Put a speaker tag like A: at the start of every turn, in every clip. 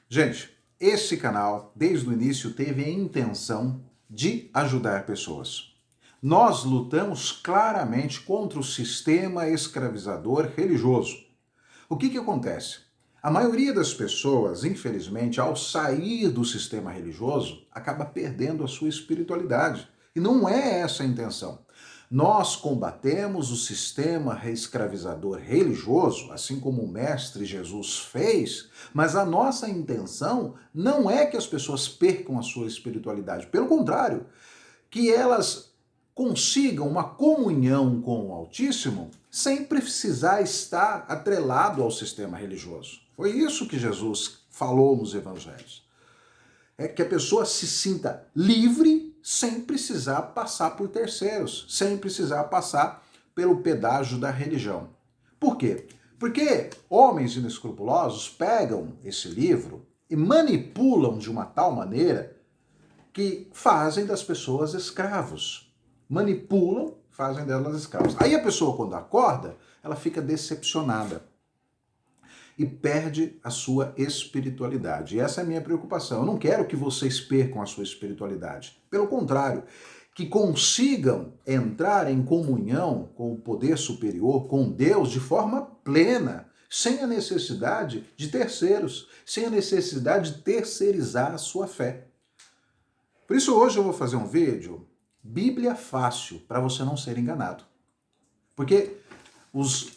A: Gente, esse canal, desde o início, teve a intenção de ajudar pessoas. Nós lutamos claramente contra o sistema escravizador religioso. O que acontece? A maioria das pessoas, infelizmente, ao sair do sistema religioso, acaba perdendo a sua espiritualidade. E não é essa a intenção. Nós combatemos o sistema escravizador religioso, assim como o Mestre Jesus fez, mas a nossa intenção não é que as pessoas percam a sua espiritualidade. Pelo contrário, que elas consigam uma comunhão com o Altíssimo sem precisar estar atrelado ao sistema religioso. Foi isso que Jesus falou nos evangelhos. É que a pessoa se sinta livre sem precisar passar por terceiros, sem precisar passar pelo pedágio da religião. Por quê? Porque homens inescrupulosos pegam esse livro e manipulam de uma tal maneira que fazem das pessoas escravos. Manipulam, fazem delas escravos. Aí a pessoa, quando acorda, ela fica decepcionada e perde a sua espiritualidade. E essa é a minha preocupação. Eu não quero que vocês percam a sua espiritualidade. Pelo contrário, que consigam entrar em comunhão com o poder superior, com Deus, de forma plena, sem a necessidade de terceiros, sem a necessidade de terceirizar a sua fé. Por isso hoje eu vou fazer um vídeo, Bíblia Fácil, para você não ser enganado. Porque os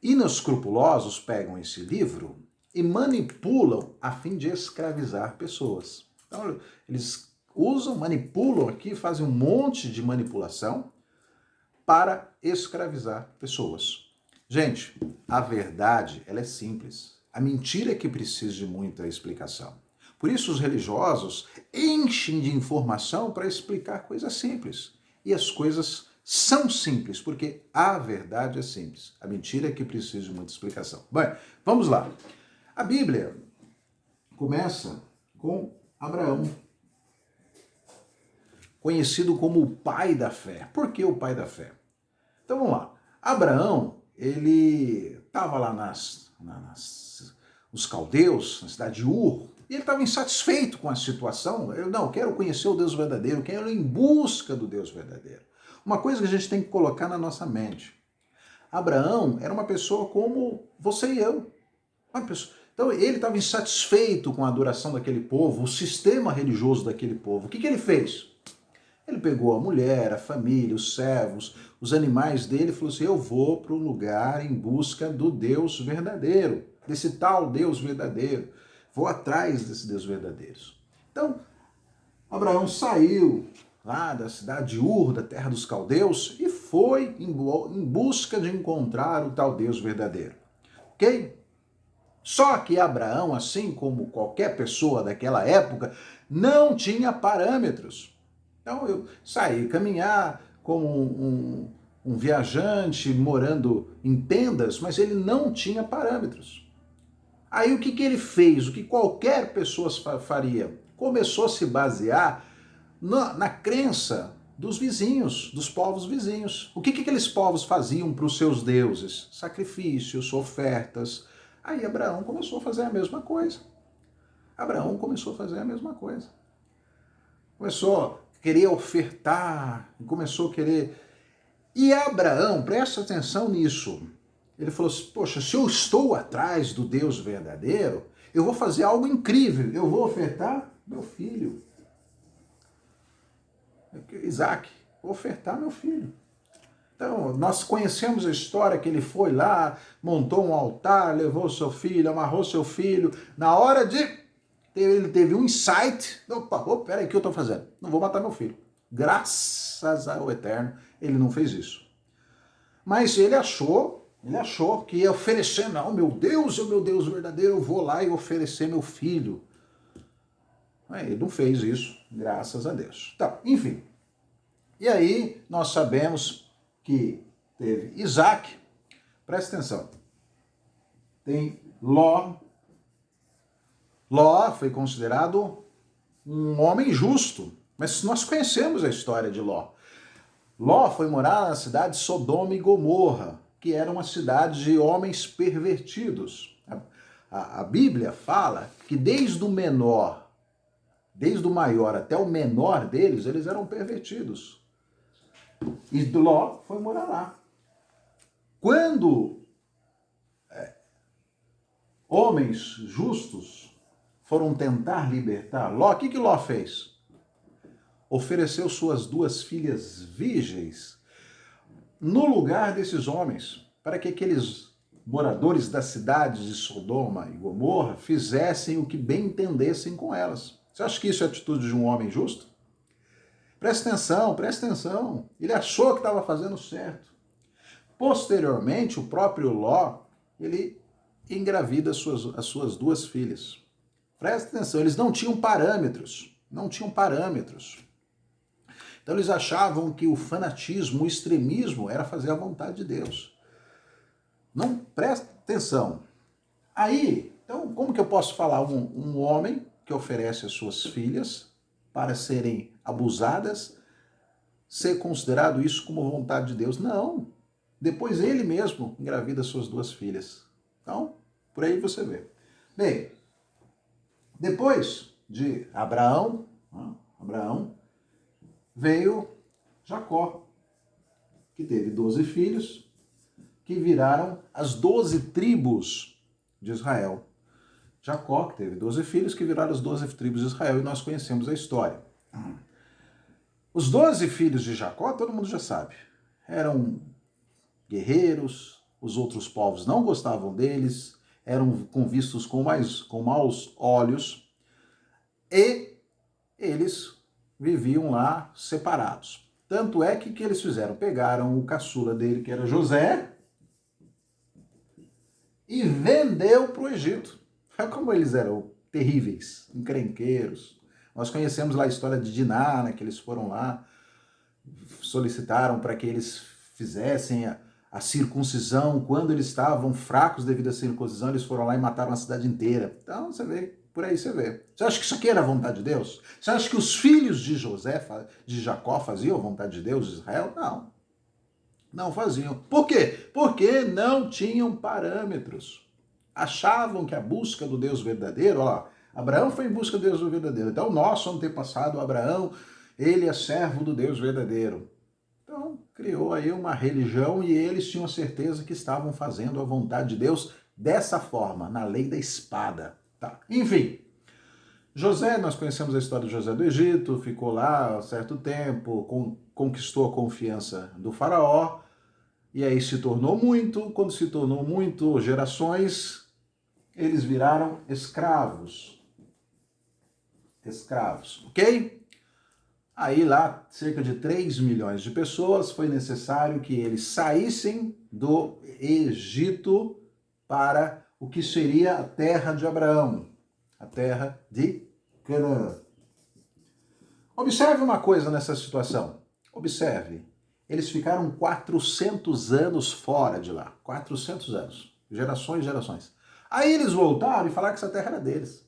A: inescrupulosos pegam esse livro e manipulam a fim de escravizar pessoas. Então, eles usam, manipulam aqui, fazem um monte de manipulação para escravizar pessoas. Gente, a verdade, ela é simples. A mentira é que precisa de muita explicação. Por isso os religiosos enchem de informação para explicar coisas simples. E as coisas são simples, porque a verdade é simples. A mentira é que precisa de muita explicação. Bem, vamos lá. A Bíblia começa com Abraão, conhecido como o pai da fé. Por que o pai da fé? Então vamos lá. Abraão, ele estava lá nos caldeus, na cidade de Ur, e ele estava insatisfeito com a situação. Eu não, quero conhecer o Deus verdadeiro, quero ir em busca do Deus verdadeiro. Uma coisa que a gente tem que colocar na nossa mente. Abraão era uma pessoa como você e eu. Então ele estava insatisfeito com a adoração daquele povo, o sistema religioso daquele povo. O que ele fez? Ele pegou a mulher, a família, os servos, os animais dele e falou assim, eu vou para um lugar em busca do Deus verdadeiro, desse tal Deus verdadeiro. Vou atrás desse Deus verdadeiro. Então, Abraão saiu lá da cidade de Ur, da terra dos caldeus, e foi em busca de encontrar o tal Deus verdadeiro. Ok? Só que Abraão, assim como qualquer pessoa daquela época, não tinha parâmetros. Então eu saí caminhar como um viajante morando em tendas, mas ele não tinha parâmetros. Aí o que ele fez? O que qualquer pessoa faria? Começou a se basear na crença dos vizinhos, dos povos vizinhos. O que aqueles povos faziam para os seus deuses? Sacrifícios, ofertas. Aí Abraão começou a fazer a mesma coisa. Abraão começou a fazer a mesma coisa. Começou a querer ofertar, começou a querer... E Abraão, presta atenção nisso, ele falou assim, poxa, se eu estou atrás do Deus verdadeiro, eu vou fazer algo incrível, eu vou ofertar meu filho. Isaac, vou ofertar meu filho. Então, nós conhecemos a história que ele foi lá, montou um altar, levou seu filho, amarrou seu filho, na hora de... Ele teve um insight, peraí, o que eu estou fazendo? Não vou matar meu filho. Graças ao Eterno, ele não fez isso. Mas ele achou que ia oferecer, não, meu Deus é o meu Deus verdadeiro, eu vou lá e oferecer meu filho. Ele não fez isso, graças a Deus. Então, enfim. E aí nós sabemos que teve Isaac, presta atenção, tem Ló. Ló foi considerado um homem justo, mas nós conhecemos a história de Ló. Ló foi morar na cidade de Sodoma e Gomorra, que era uma cidade de homens pervertidos. A Bíblia fala que desde o maior até o menor deles, eles eram pervertidos. E Ló foi morar lá. Quando homens justos foram tentar libertar Ló, o que Ló fez? Ofereceu suas 2 filhas virgens no lugar desses homens, para que aqueles moradores das cidades de Sodoma e Gomorra fizessem o que bem entendessem com elas. Você acha que isso é atitude de um homem justo? Presta atenção, presta atenção. Ele achou que estava fazendo certo. Posteriormente, o próprio Ló, ele engravida as suas 2 filhas. Presta atenção, eles não tinham parâmetros. Não tinham parâmetros. Então eles achavam que o fanatismo, o extremismo era fazer a vontade de Deus. Não, presta atenção. Aí, então, como que eu posso falar? Um homem que oferece as suas filhas para serem abusadas, ser considerado isso como vontade de Deus? Não. Depois ele mesmo engravida suas 2 filhas. Então, por aí você vê. Bem, depois de Abraão veio Jacó, que teve 12 filhos, que viraram as 12 tribos de Israel. Jacó, que teve 12 filhos, que viraram as 12 tribos de Israel, e nós conhecemos a história. Os 12 filhos de Jacó, todo mundo já sabe, eram guerreiros, os outros povos não gostavam deles, eram vistos com maus olhos, e eles viviam lá separados. Tanto é que eles fizeram? Pegaram o caçula dele, que era José, e vendeu para o Egito. Olha como eles eram terríveis, encrenqueiros. Nós conhecemos lá a história de Diná, né, que eles foram lá, solicitaram para que eles fizessem a circuncisão. Quando eles estavam fracos devido à circuncisão, eles foram lá e mataram a cidade inteira. Então, você vê, por aí você vê. Você acha que isso aqui era a vontade de Deus? Você acha que os filhos de de Jacó faziam a vontade de Deus, de Israel? Não. Não faziam. Por quê? Porque não tinham parâmetros. Achavam que a busca do Deus verdadeiro, ó, Abraão foi em busca do Deus verdadeiro. Então, nosso antepassado Abraão, ele é servo do Deus verdadeiro. Então, criou aí uma religião e eles tinham certeza que estavam fazendo a vontade de Deus dessa forma, na lei da espada. Tá. Enfim, José, nós conhecemos a história de José do Egito, ficou lá um certo tempo, conquistou a confiança do faraó, e aí se tornou muito. Quando se tornou muito, gerações, eles viraram escravos. Escravos, ok? Aí lá, cerca de 3 milhões de pessoas, foi necessário que eles saíssem do Egito para o que seria a terra de Abraão, a terra de Canaã. Observe uma coisa nessa situação. Observe. Eles ficaram 400 anos fora de lá. 400 anos. Gerações e gerações. Aí eles voltaram e falaram que essa terra era deles.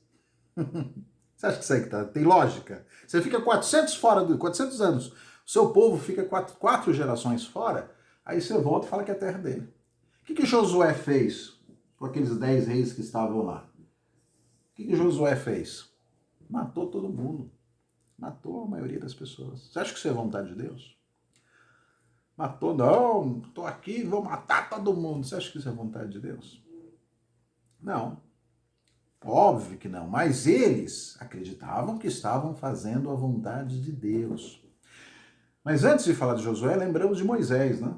A: Você acha que isso aí tem lógica? Você fica 400 anos, o seu povo fica 4 gerações fora, aí você volta e fala que é a terra dele. O que Josué fez com aqueles 10 reis que estavam lá? O que Josué fez? Matou todo mundo. Matou a maioria das pessoas. Você acha que isso é vontade de Deus? Matou, não, estou aqui, vou matar todo mundo. Você acha que isso é vontade de Deus? Não. Óbvio que não, mas eles acreditavam que estavam fazendo a vontade de Deus. Mas antes de falar de Josué, lembramos de Moisés, né?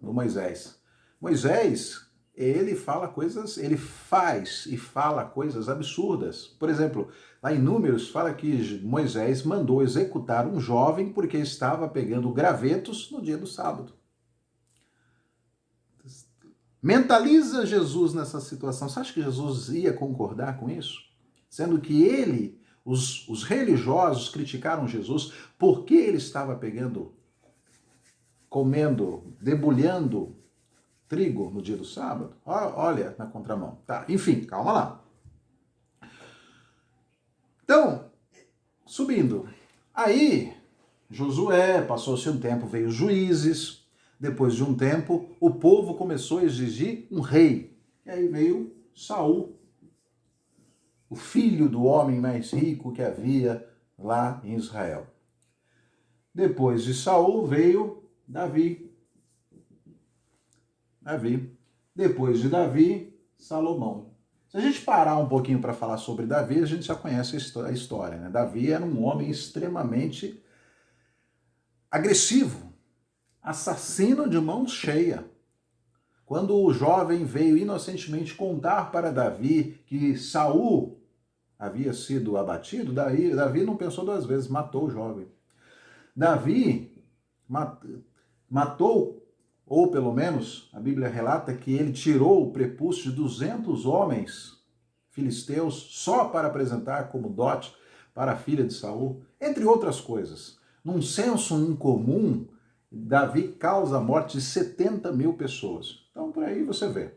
A: Do Moisés. Moisés, ele faz e fala coisas absurdas. Por exemplo, lá em Números fala que Moisés mandou executar um jovem porque estava pegando gravetos no dia do sábado. Mentaliza Jesus nessa situação. Você acha que Jesus ia concordar com isso? Sendo que os religiosos criticaram Jesus porque ele estava comendo, debulhando trigo no dia do sábado. Olha na contramão. Tá, enfim, calma lá. Então, subindo. Aí, Josué, passou-se um tempo, veio os juízes. Depois de um tempo, o povo começou a exigir um rei. E aí veio Saul, o filho do homem mais rico que havia lá em Israel. Depois de Saul veio Davi. Depois de Davi, Salomão. Se a gente parar um pouquinho para falar sobre Davi, a gente já conhece a história, né? Davi era um homem extremamente agressivo, assassino de mão cheia. Quando o jovem veio inocentemente contar para Davi que Saul havia sido abatido, Davi não pensou duas vezes, matou o jovem. Davi matou, ou pelo menos a Bíblia relata que ele tirou o prepúcio de 200 homens filisteus só para apresentar como dote para a filha de Saul, entre outras coisas. Num senso incomum, Davi causa a morte de 70 mil pessoas. Então, por aí você vê.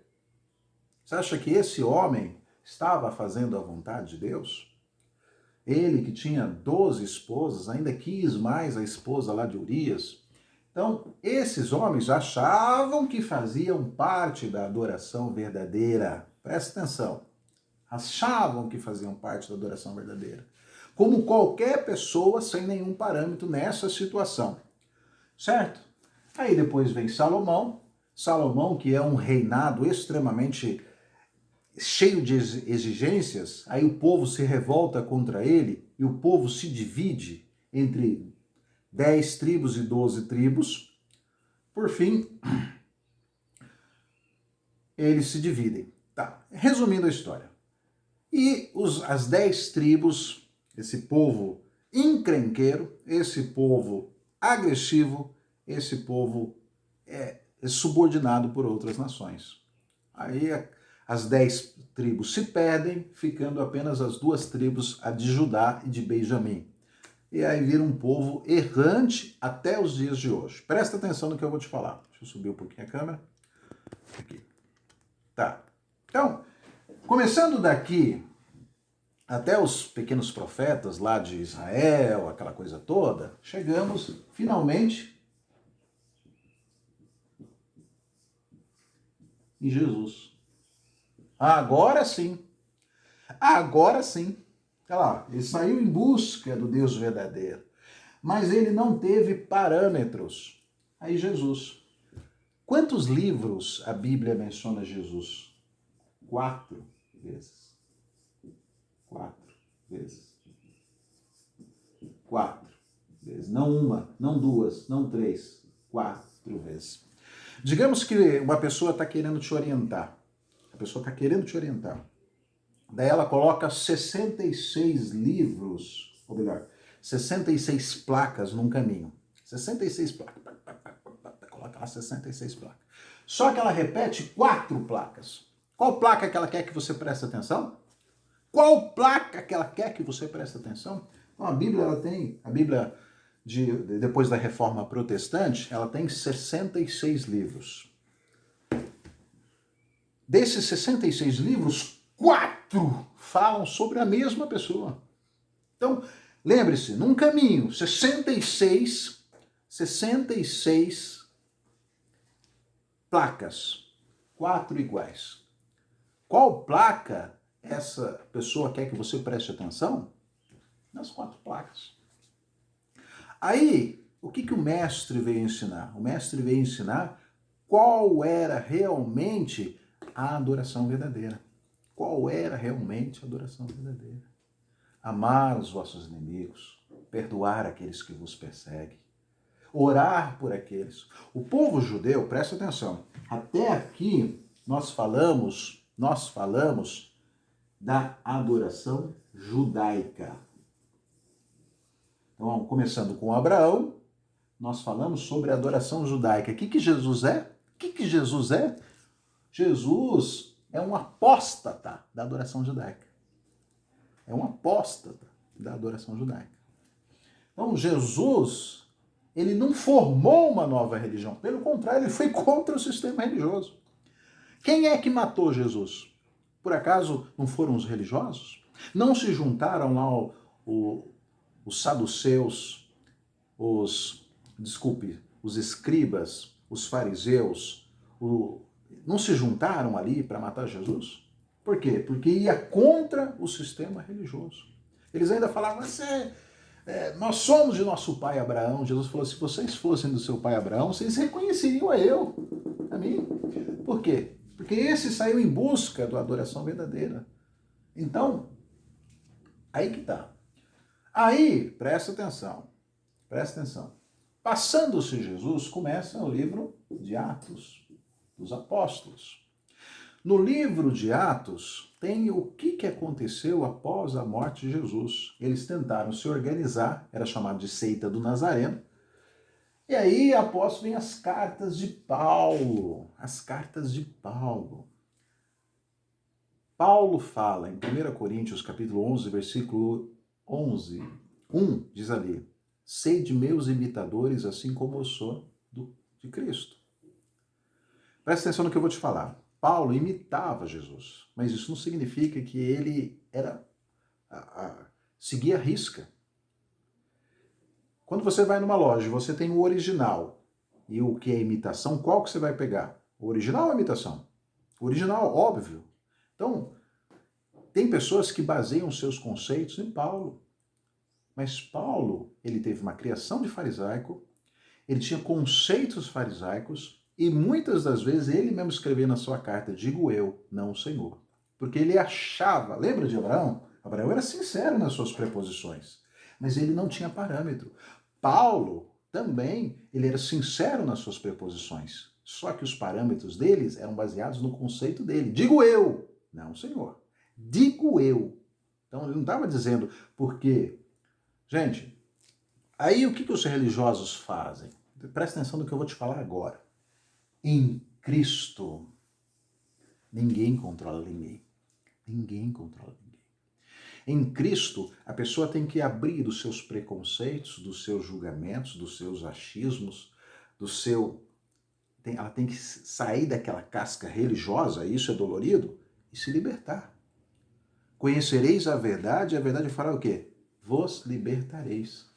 A: Você acha que esse homem estava fazendo a vontade de Deus? Ele que tinha 12 esposas, ainda quis mais a esposa lá de Urias. Então, esses homens achavam que faziam parte da adoração verdadeira. Presta atenção. Achavam que faziam parte da adoração verdadeira. Como qualquer pessoa sem nenhum parâmetro nessa situação. Certo? Aí depois vem Salomão. Salomão, que é um reinado extremamente cheio de exigências, aí o povo se revolta contra ele e o povo se divide entre 10 tribos e 12 tribos. Por fim, eles se dividem. Tá, resumindo a história. E as 10 tribos, esse povo encrenqueiro, esse povo agressivo, esse povo é subordinado por outras nações. Aí as 10 tribos se perdem, ficando apenas as 2 tribos, a de Judá e de Benjamim. E aí vira um povo errante até os dias de hoje. Presta atenção no que eu vou te falar. Deixa eu subir um pouquinho a câmera. Aqui. Tá. Então, começando daqui até os pequenos profetas lá de Israel, aquela coisa toda, chegamos finalmente em Jesus. Agora sim. Agora sim. Olha lá, ele saiu em busca do Deus verdadeiro. Mas ele não teve parâmetros. Aí Jesus. Quantos livros a Bíblia menciona Jesus? 4 vezes. 4 vezes. 4 vezes. Não uma, não duas, não 3. 4 vezes. Digamos que uma pessoa está querendo te orientar. A pessoa está querendo te orientar. Daí ela coloca 66 livros, ou melhor, 66 placas num caminho. 66 placas. Coloca lá 66 placas. Só que ela repete 4 placas. Qual placa que ela quer que você preste atenção? Qual placa que ela quer que você preste atenção? Então, a Bíblia, depois da Reforma Protestante, ela tem 66 livros. Desses 66 livros, 4 falam sobre a mesma pessoa. Então, lembre-se, num caminho, 66 placas, 4 iguais. Qual placa essa pessoa quer que você preste atenção? Nas 4 placas. Aí, o que o mestre veio ensinar? O mestre veio ensinar qual era realmente a adoração verdadeira. Qual era realmente a adoração verdadeira? Amar os vossos inimigos, perdoar aqueles que vos perseguem, orar por aqueles. O povo judeu, presta atenção, até aqui nós falamos da adoração judaica. Então, começando com Abraão, nós falamos sobre a adoração judaica. O que Jesus é? O que Jesus é? Jesus é um apóstata da adoração judaica. É um apóstata da adoração judaica. Então, Jesus, ele não formou uma nova religião. Pelo contrário, ele foi contra o sistema religioso. Quem é que matou Jesus? Por acaso não foram os religiosos? Não se juntaram lá os saduceus, os escribas, os fariseus, não se juntaram ali para matar Jesus? Por quê? Porque ia contra o sistema religioso. Eles ainda falavam, nós somos de nosso pai Abraão. Jesus falou, se vocês fossem do seu pai Abraão, vocês reconheceriam a mim. Por quê? Porque esse saiu em busca da adoração verdadeira. Então, aí que tá. Aí, presta atenção. Passando-se Jesus, começa o livro de Atos dos Apóstolos. No livro de Atos, tem o que aconteceu após a morte de Jesus. Eles tentaram se organizar, era chamado de seita do Nazareno. E aí, após, vem as cartas de Paulo. As cartas de Paulo. Paulo fala em 1 Coríntios, capítulo 11, versículo 11, 1, diz ali, sede meus imitadores, assim como eu sou de Cristo. Presta atenção no que eu vou te falar. Paulo imitava Jesus, mas isso não significa que ele seguia a risca. Quando você vai numa loja e você tem o original e o que é imitação, qual que você vai pegar? O original ou a imitação? O original, óbvio. Então, tem pessoas que baseiam seus conceitos em Paulo. Mas Paulo, ele teve uma criação de farisaico, ele tinha conceitos farisaicos e muitas das vezes ele mesmo escrevia na sua carta, digo eu, não o Senhor. Porque ele achava, lembra de Abraão? Abraão era sincero nas suas preposições, mas ele não tinha parâmetro. Paulo também, ele era sincero nas suas preposições, só que os parâmetros deles eram baseados no conceito dele. Digo eu, não o Senhor. Digo eu. Então ele não estava dizendo porque... Gente, aí o que os religiosos fazem? Presta atenção no que eu vou te falar agora. Em Cristo, ninguém controla ninguém. Ninguém controla ninguém. Em Cristo, a pessoa tem que abrir dos seus preconceitos, dos seus julgamentos, dos seus achismos, ela tem que sair daquela casca religiosa, isso é dolorido, e se libertar. Conhecereis a verdade fará o quê? Vos libertareis.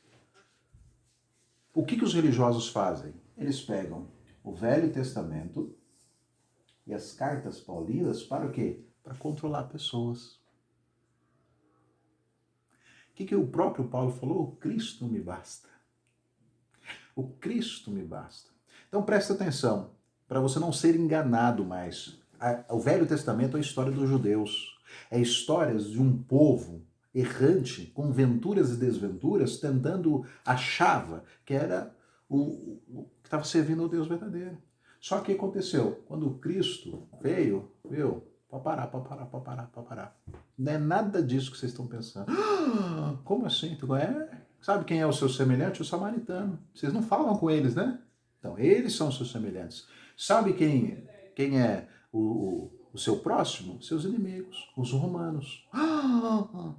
A: O que os religiosos fazem? Eles pegam o Velho Testamento e as cartas paulinas para o quê? Para controlar pessoas. O que o próprio Paulo falou? O Cristo me basta. O Cristo me basta. Então presta atenção, para você não ser enganado mais. O Velho Testamento é a história dos judeus. É histórias de um povo errante, com venturas e desventuras, achava que era o que estava servindo ao Deus verdadeiro. Só que aconteceu? Quando Cristo veio, pode parar. Não é nada disso que vocês estão pensando. Como assim? Sabe quem é o seu semelhante? O samaritano. Vocês não falam com eles, né? Então, eles são seus semelhantes. Sabe quem é o seu próximo? Seus inimigos, os romanos.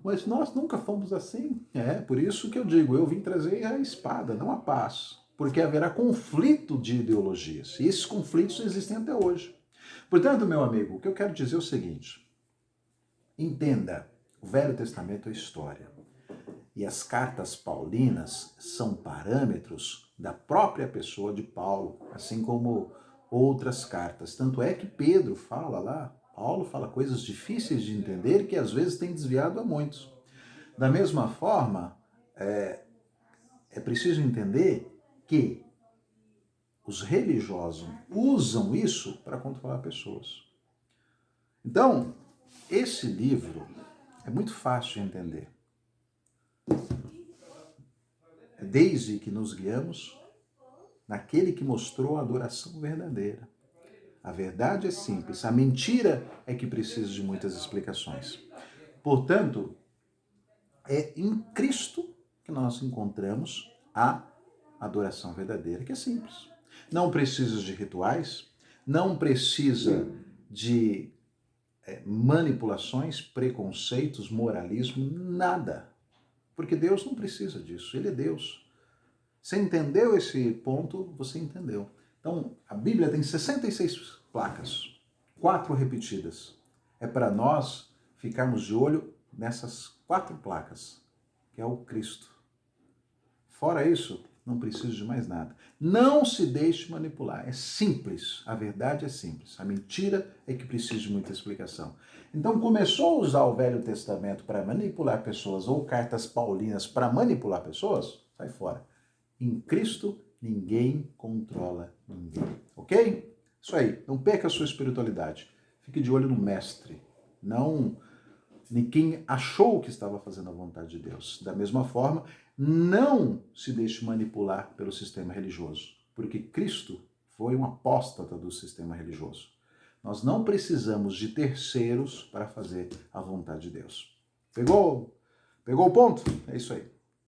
A: Mas nós nunca fomos assim. Por isso que eu digo, eu vim trazer a espada, não a paz. Porque haverá conflito de ideologias. E esses conflitos existem até hoje. Portanto, meu amigo, o que eu quero dizer é o seguinte. Entenda, o Velho Testamento é história. E as cartas paulinas são parâmetros da própria pessoa de Paulo, assim como outras cartas. Tanto é que Pedro fala lá, Paulo fala coisas difíceis de entender que às vezes tem desviado a muitos. Da mesma forma, é preciso entender que os religiosos usam isso para controlar pessoas. Então, esse livro é muito fácil de entender. Desde que nos guiamos naquele que mostrou a adoração verdadeira. A verdade é simples, a mentira é que precisa de muitas explicações. Portanto, é em Cristo que nós encontramos a adoração verdadeira, que é simples. Não precisa de rituais, não precisa de manipulações, preconceitos, moralismo, nada. Porque Deus não precisa disso, Ele é Deus. Você entendeu esse ponto? Você entendeu. Então, a Bíblia tem 66 placas, 4 repetidas. É para nós ficarmos de olho nessas 4 placas, que é o Cristo. Fora isso, não preciso de mais nada. Não se deixe manipular. É simples. A verdade é simples. A mentira é que precisa de muita explicação. Então começou a usar o Velho Testamento para manipular pessoas ou cartas paulinas para manipular pessoas, sai fora. Em Cristo, ninguém controla ninguém, ok? Isso aí, não perca a sua espiritualidade. Fique de olho no mestre, não em quem achou que estava fazendo a vontade de Deus. Da mesma forma, não se deixe manipular pelo sistema religioso, porque Cristo foi um apóstata do sistema religioso. Nós não precisamos de terceiros para fazer a vontade de Deus. Pegou? Pegou o ponto? É isso aí.